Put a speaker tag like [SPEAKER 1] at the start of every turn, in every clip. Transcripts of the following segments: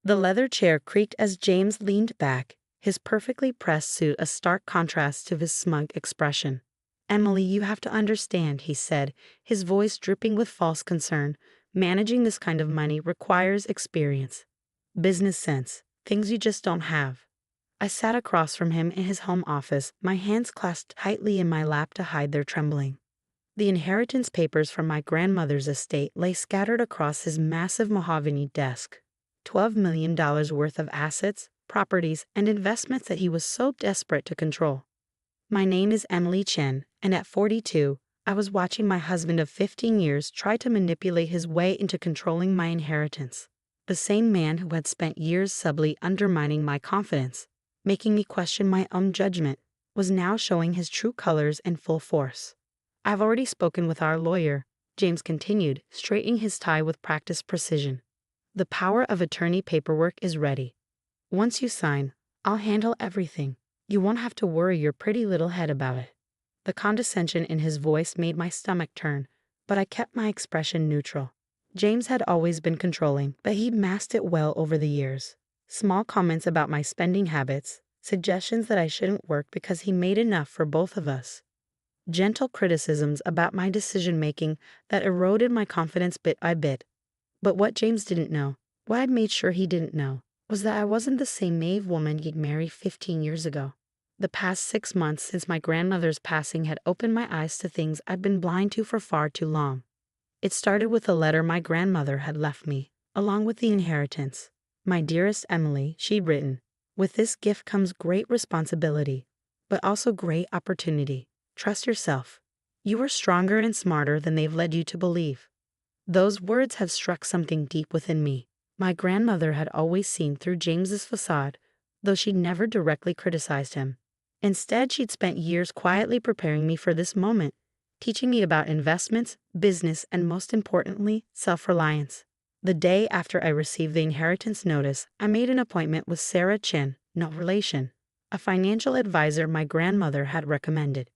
[SPEAKER 1] The leather chair creaked as James leaned back, his perfectly pressed suit a stark contrast to his smug expression. "Emily, you have to understand," he said, his voice dripping with false concern. "Managing this kind of money requires experience, business sense, things you just don't have." I sat across from him in his home office, my hands clasped tightly in my lap to hide their trembling. The inheritance papers from my grandmother's estate lay scattered across his massive mahogany desk. $12 million worth of assets, properties, and investments that he was so desperate to control. My name is Emily Chen, and at 42, I was watching my husband of 15 years try to manipulate his way into controlling my inheritance. The same man who had spent years subtly undermining my confidence, making me question my own judgment, was now showing his true colors in full force. "I've already spoken with our lawyer," James continued, straightening his tie with practiced precision. "The power of attorney paperwork is ready. Once you sign, I'll handle everything. You won't have to worry your pretty little head about it." The condescension in his voice made my stomach turn, but I kept my expression neutral. James had always been controlling, but he'd masked it well over the years. Small comments about my spending habits, suggestions that I shouldn't work because he made enough for both of us. Gentle criticisms about my decision-making that eroded my confidence bit by bit. But what James didn't know, what I'd made sure he didn't know, was that I wasn't the same naive woman he'd married 15 years ago. The past 6 months since my grandmother's passing had opened my eyes to things I'd been blind to for far too long. It started with a letter my grandmother had left me, along with the inheritance. "My dearest Emily," she'd written, "with this gift comes great responsibility, but also great opportunity. Trust yourself. You are stronger and smarter than they've led you to believe." Those words have struck something deep within me. My grandmother had always seen through James's facade, though she'd never directly criticized him. Instead, she'd spent years quietly preparing me for this moment, teaching me about investments, business, and most importantly, self-reliance. The day after I received the inheritance notice, I made an appointment with Sarah Chen, no relation, a financial advisor my grandmother had recommended.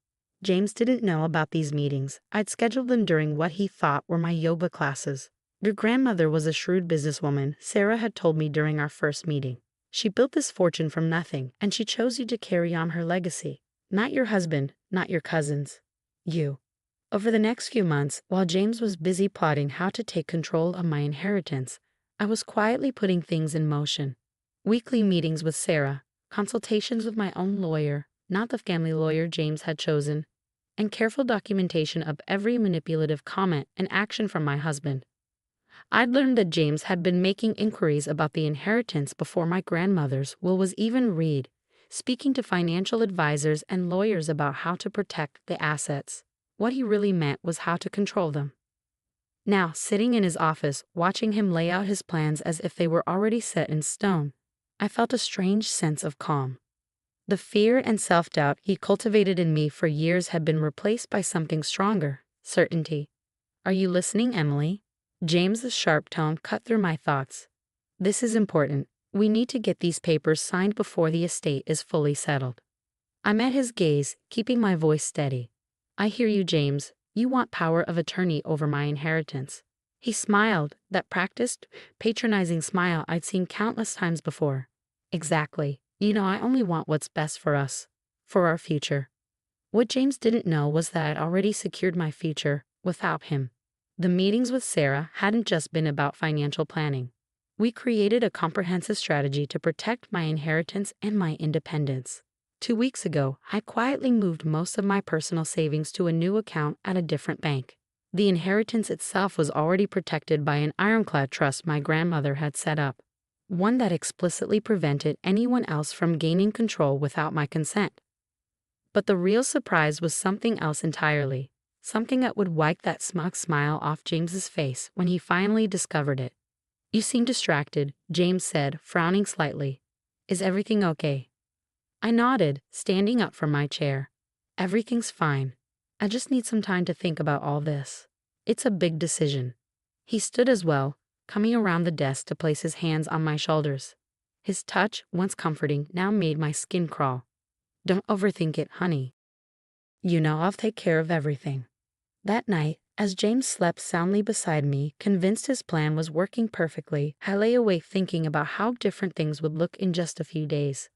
[SPEAKER 1] James didn't know about these meetings. I'd scheduled them during what he thought were my yoga classes. "Your grandmother was a shrewd businesswoman," Sarah had told me during our first meeting. "She built this fortune from nothing, and she chose you to carry on her legacy. Not your husband, not your cousins. You." Over the next few months, while James was busy plotting how to take control of my inheritance, I was quietly putting things in motion. Weekly meetings with Sarah, consultations with my own lawyer, not the family lawyer James had chosen, and careful documentation of every manipulative comment and action from my husband. I'd learned that James had been making inquiries about the inheritance before my grandmother's will was even read, speaking to financial advisors and lawyers about how to protect the assets. What he really meant was how to control them. Now, sitting in his office, watching him lay out his plans as if they were already set in stone, I felt a strange sense of calm. The fear and self-doubt he cultivated in me for years had been replaced by something stronger, certainty. "Are you listening, Emily?" James's sharp tone cut through my thoughts. "This is important. We need to get these papers signed before the estate is fully settled." I met his gaze, keeping my voice steady. "I hear you, James. You want power of attorney over my inheritance." He smiled, that practiced, patronizing smile I'd seen countless times before. "Exactly. You know, I only want what's best for us, for our future." What James didn't know was that I'd already secured my future without him. The meetings with Sarah hadn't just been about financial planning. We created a comprehensive strategy to protect my inheritance and my independence. 2 weeks ago, I quietly moved most of my personal savings to a new account at a different bank. The inheritance itself was already protected by an ironclad trust my grandmother had set up, one that explicitly prevented anyone else from gaining control without my consent. But the real surprise was something else entirely, something that would wipe that smug smile off James's face when he finally discovered it. "You seem distracted," James said, frowning slightly. "Is everything okay?" I nodded, standing up from my chair. "Everything's fine. I just need some time to think about all this. It's a big decision." He stood as well, coming around the desk to place his hands on my shoulders. His touch, once comforting, now made my skin crawl. "Don't overthink it, honey. You know I'll take care of everything." That night, As James slept soundly beside me, convinced his plan was working perfectly, I lay awake thinking about how different things would look in just a few days.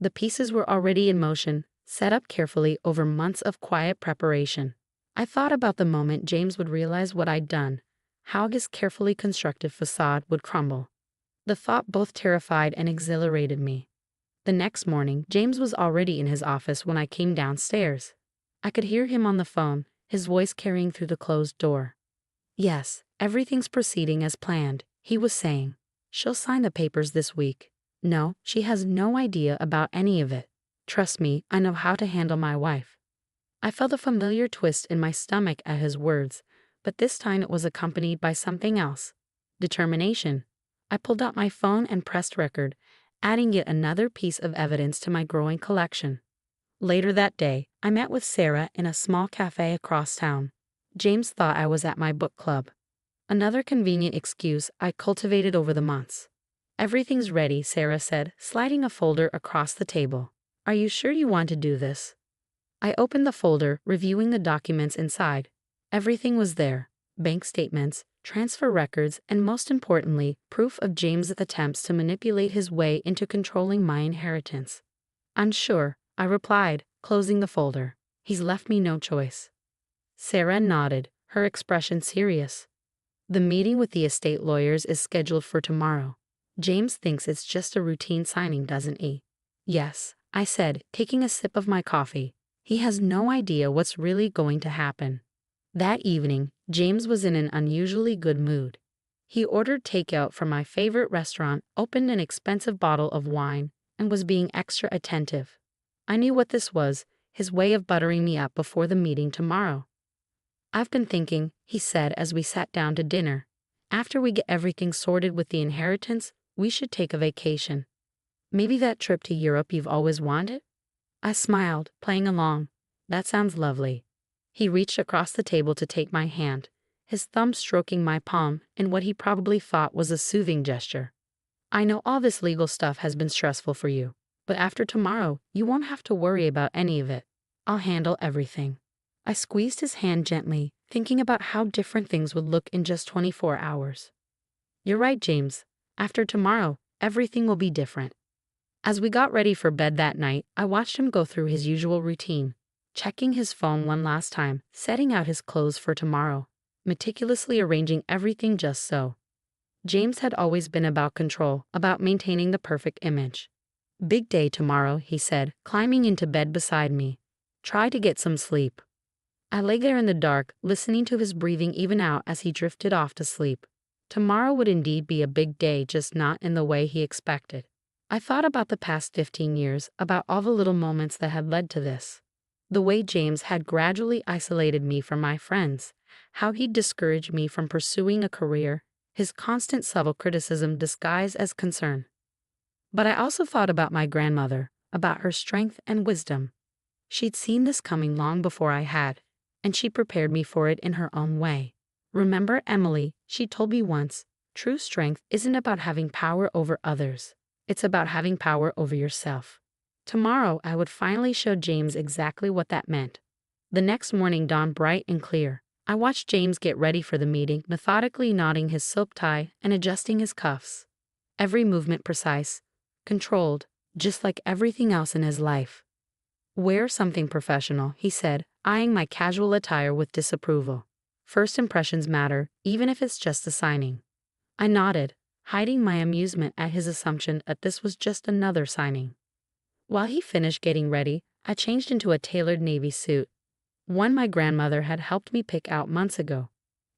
[SPEAKER 1] The pieces were already in motion, set up carefully over months of quiet preparation. I thought about the moment James would realize what I'd done, how his carefully constructed facade would crumble. The thought both terrified and exhilarated me. The next morning, James was already in his office when I came downstairs. I could hear him on the phone, his voice carrying through the closed door. "Yes, everything's proceeding as planned," he was saying. "She'll sign the papers this week. No, she has no idea about any of it. Trust me, I know how to handle my wife." I felt a familiar twist in my stomach at his words, but this time it was accompanied by something else. Determination. I pulled out my phone and pressed record, adding yet another piece of evidence to my growing collection. Later that day, I met with Sarah in a small cafe across town. James thought I was at my book club. Another convenient excuse I cultivated over the months. "Everything's ready," Sarah said, sliding a folder across the table. "Are you sure you want to do this?" I opened the folder, reviewing the documents inside. Everything was there: bank statements, transfer records, and most importantly, proof of James's attempts to manipulate his way into controlling my inheritance. "Unsure," I replied, closing the folder. "He's left me no choice." Sarah nodded, her expression serious. "The meeting with the estate lawyers is scheduled for tomorrow. James thinks it's just a routine signing, doesn't he?" "Yes," I said, taking a sip of my coffee. "He has no idea what's really going to happen." That evening, James was in an unusually good mood. He ordered takeout from my favorite restaurant, opened an expensive bottle of wine, and was being extra attentive. I knew what this was, his way of buttering me up before the meeting tomorrow. "I've been thinking," he said as we sat down to dinner. "After we get everything sorted with the inheritance, we should take a vacation. Maybe that trip to Europe you've always wanted?" I smiled, playing along. "That sounds lovely." He reached across the table to take my hand, his thumb stroking my palm in what he probably thought was a soothing gesture. "I know all this legal stuff has been stressful for you, but after tomorrow, you won't have to worry about any of it. I'll handle everything." I squeezed his hand gently, thinking about how different things would look in just 24 hours. "You're right, James. After tomorrow, everything will be different." As we got ready for bed that night, I watched him go through his usual routine, checking his phone one last time, setting out his clothes for tomorrow, meticulously arranging everything just so. James had always been about control, about maintaining the perfect image. "Big day tomorrow," he said, climbing into bed beside me. "Try to get some sleep." I lay there in the dark, listening to his breathing even out as he drifted off to sleep. Tomorrow would indeed be a big day, just not in the way he expected. I thought about the past 15 years, about all the little moments that had led to this. The way James had gradually isolated me from my friends, how he'd discouraged me from pursuing a career, his constant subtle criticism disguised as concern. But I also thought about my grandmother, about her strength and wisdom. She'd seen this coming long before I had, and she prepared me for it in her own way. "Remember, Emily," she told me once, "true strength isn't about having power over others. It's about having power over yourself." Tomorrow, I would finally show James exactly what that meant. The next morning dawned bright and clear. I watched James get ready for the meeting, methodically knotting his silk tie and adjusting his cuffs. Every movement precise, controlled, just like everything else in his life. "Wear something professional," he said, eyeing my casual attire with disapproval. "First impressions matter, even if it's just a signing." I nodded, hiding my amusement at his assumption that this was just another signing. While he finished getting ready, I changed into a tailored navy suit, one my grandmother had helped me pick out months ago.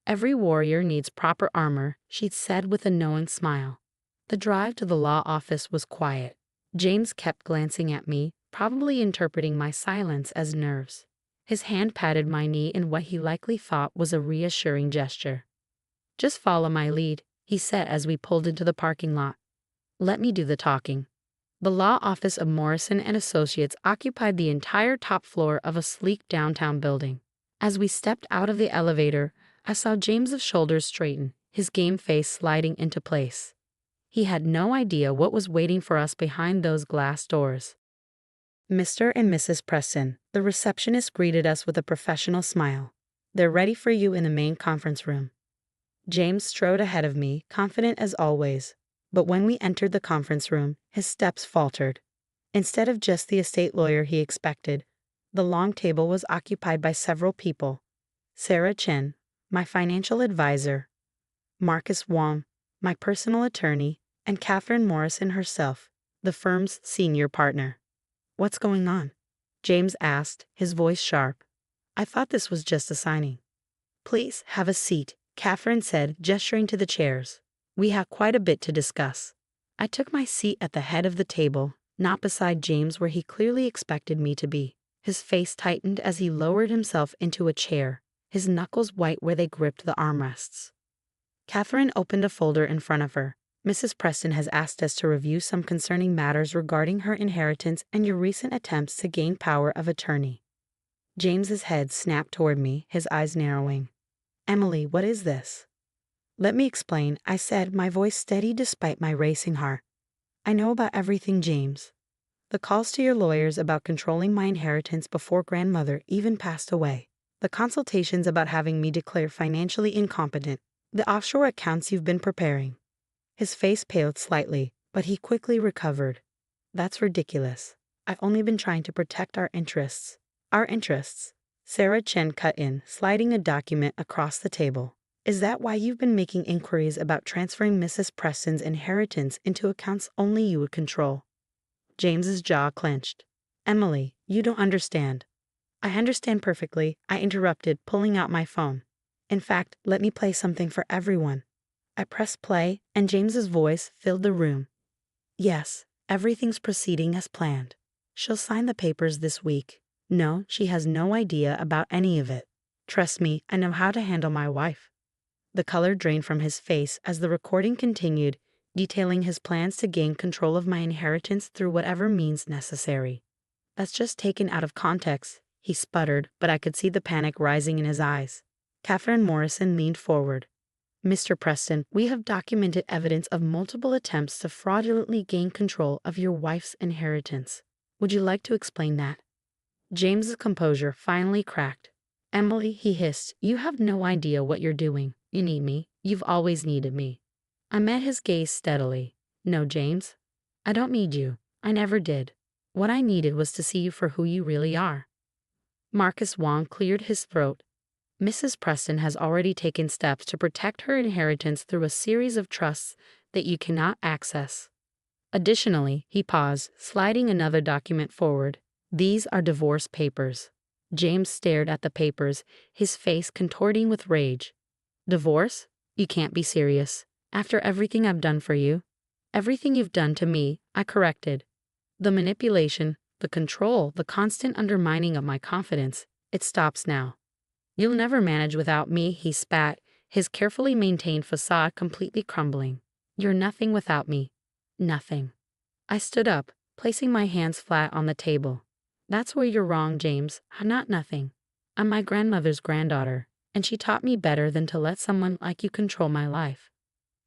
[SPEAKER 1] "Every warrior needs proper armor," she'd said with a knowing smile. The drive to the law office was quiet. James kept glancing at me, probably interpreting my silence as nerves. His hand patted my knee in what he likely thought was a reassuring gesture. "Just follow my lead," he said as we pulled into the parking lot. "Let me do the talking." The law office of Morrison and Associates occupied the entire top floor of a sleek downtown building. As we stepped out of the elevator, I saw James's shoulders straighten, his game face sliding into place. He had no idea what was waiting for us behind those glass doors. "Mr. and Mrs. Preston," the receptionist greeted us with a professional smile. They're ready for you in the main conference room. James strode ahead of me, confident as always. But when we entered the conference room, his steps faltered. Instead of just the estate lawyer he expected, the long table was occupied by several people. Sarah Chen, my financial advisor, Marcus Wong, my personal attorney, and Catherine Morrison herself, the firm's senior partner. "What's going on?" James asked, his voice sharp. "I thought this was just a signing." "Please have a seat," Catherine said, gesturing to the chairs. "We have quite a bit to discuss." I took my seat at the head of the table, not beside James where he clearly expected me to be. His face tightened as he lowered himself into a chair, his knuckles white where they gripped the armrests. Catherine opened a folder in front of her. "Mrs. Preston has asked us to review some concerning matters regarding her inheritance and your recent attempts to gain power of attorney." James's head snapped toward me, his eyes narrowing. "Emily, what is this?" "Let me explain," I said, my voice steady despite my racing heart. "I know about everything, James. The calls to your lawyers about controlling my inheritance before grandmother even passed away. The consultations about having me declared financially incompetent. The offshore accounts you've been preparing." His face paled slightly, but he quickly recovered. "That's ridiculous. I've only been trying to protect our interests." "Our interests?" Sarah Chen cut in, sliding a document across the table. "Is that why you've been making inquiries about transferring Mrs. Preston's inheritance into accounts only you would control?" James's jaw clenched. "Emily, you don't understand." "I understand perfectly," I interrupted, pulling out my phone. "In fact, let me play something for everyone." I pressed play, and James's voice filled the room. "Yes, everything's proceeding as planned. She'll sign the papers this week. No, she has no idea about any of it. Trust me, I know how to handle my wife." The color drained from his face as the recording continued, detailing his plans to gain control of my inheritance through whatever means necessary. "That's just taken out of context," he sputtered, but I could see the panic rising in his eyes. Catherine Morrison leaned forward. "Mr. Preston, we have documented evidence of multiple attempts to fraudulently gain control of your wife's inheritance. Would you like to explain that?" James's composure finally cracked. "Emily," he hissed, "you have no idea what you're doing. You need me. You've always needed me." I met his gaze steadily. "No, James. I don't need you. I never did. What I needed was to see you for who you really are." Marcus Wong cleared his throat. "Mrs. Preston has already taken steps to protect her inheritance through a series of trusts that you cannot access. Additionally," he paused, sliding another document forward, "these are divorce papers." James stared at the papers, his face contorting with rage. "Divorce? You can't be serious. After everything I've done for you?" "Everything you've done to me," I corrected. "The manipulation, the control, the constant undermining of my confidence. It stops now." "You'll never manage without me," he spat, his carefully maintained facade completely crumbling. "You're nothing without me. Nothing." I stood up, placing my hands flat on the table. "That's where you're wrong, James. I'm not nothing. I'm my grandmother's granddaughter, and she taught me better than to let someone like you control my life."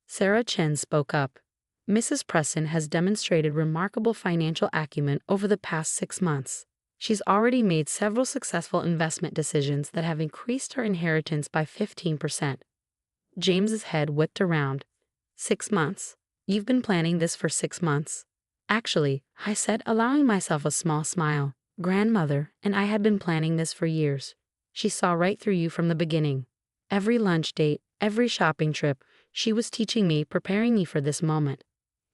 [SPEAKER 1] Sarah Chen spoke up. "Mrs. Preston has demonstrated remarkable financial acumen over the past 6 months. She's already made several successful investment decisions that have increased her inheritance by 15%. James's head whipped around. 6 months? You've been planning this for 6 months? "Actually," I said, allowing myself a small smile, "Grandmother and I had been planning this for years. She saw right through you from the beginning. Every lunch date, every shopping trip, she was teaching me, preparing me for this moment."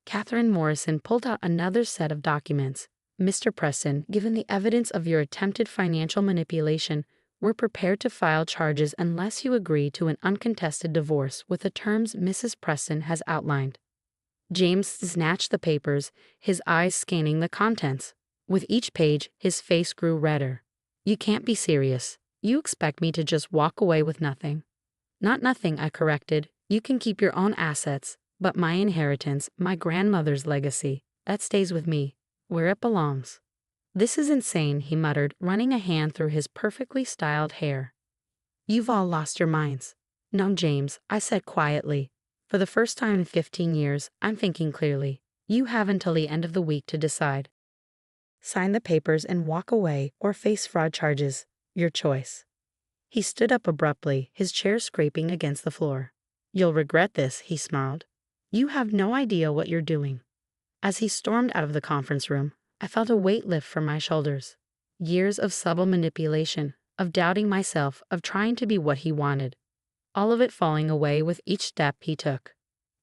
[SPEAKER 1] Catherine Morrison pulled out another set of documents. "Mr. Preston, given the evidence of your attempted financial manipulation, we're prepared to file charges unless you agree to an uncontested divorce with the terms Mrs. Preston has outlined." James snatched the papers, his eyes scanning the contents. With each page, his face grew redder. "You can't be serious. You expect me to just walk away with nothing?" "Not nothing," I corrected. "You can keep your own assets, but my inheritance, my grandmother's legacy, that stays with me, where it belongs." "This is insane," he muttered, running a hand through his perfectly styled hair. "You've all lost your minds." "No, James," I said quietly. "For the first time in 15 years, I'm thinking clearly. You have until the end of the week to decide. Sign the papers and walk away or face fraud charges. Your choice." He stood up abruptly, his chair scraping against the floor. "You'll regret this," he snarled. "You have no idea what you're doing." As he stormed out of the conference room, I felt a weight lift from my shoulders. Years of subtle manipulation, of doubting myself, of trying to be what he wanted. All of it falling away with each step he took.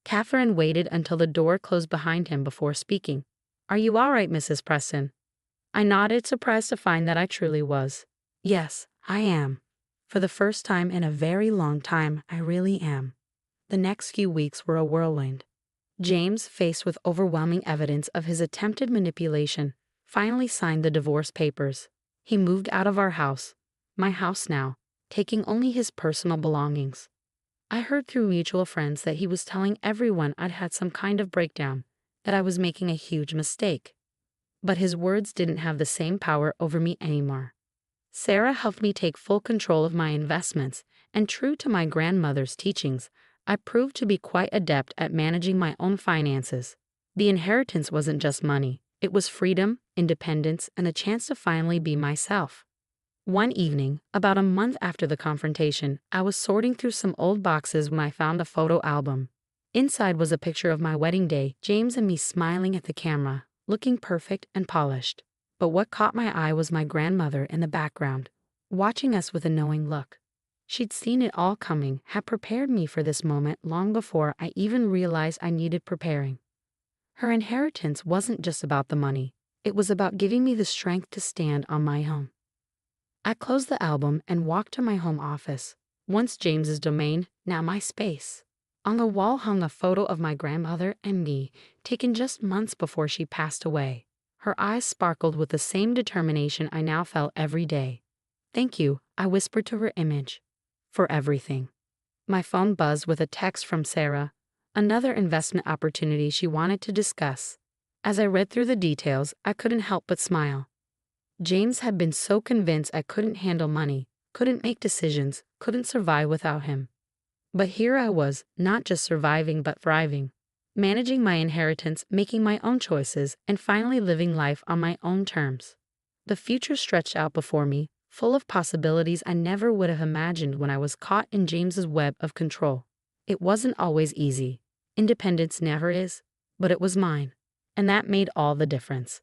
[SPEAKER 1] Catherine waited until the door closed behind him before speaking. "Are you all right, Mrs. Preston?" I nodded, surprised to find that I truly was. "Yes, I am. For the first time in a very long time, I really am." The next few weeks were a whirlwind. James, faced with overwhelming evidence of his attempted manipulation, finally signed the divorce papers. He moved out of our house, my house now, taking only his personal belongings. I heard through mutual friends that he was telling everyone I'd had some kind of breakdown, that I was making a huge mistake. But his words didn't have the same power over me anymore. Sarah helped me take full control of my investments, and true to my grandmother's teachings, I proved to be quite adept at managing my own finances. The inheritance wasn't just money, it was freedom, independence, and a chance to finally be myself. One evening, about a month after the confrontation, I was sorting through some old boxes when I found a photo album. Inside was a picture of my wedding day, James and me smiling at the camera, looking perfect and polished. But what caught my eye was my grandmother in the background, watching us with a knowing look. She'd seen it all coming, had prepared me for this moment long before I even realized I needed preparing. Her inheritance wasn't just about the money, it was about giving me the strength to stand on my own. I closed the album and walked to my home office, once James's domain, now my space. On the wall hung a photo of my grandmother and me, taken just months before she passed away. Her eyes sparkled with the same determination I now felt every day. "Thank you," I whispered to her image. "For everything." My phone buzzed with a text from Sarah, another investment opportunity she wanted to discuss. As I read through the details, I couldn't help but smile. James had been so convinced I couldn't handle money, couldn't make decisions, couldn't survive without him. But here I was, not just surviving but thriving, managing my inheritance, making my own choices, and finally living life on my own terms. The future stretched out before me, full of possibilities I never would have imagined when I was caught in James's web of control. It wasn't always easy. Independence never is, but it was mine, and that made all the difference.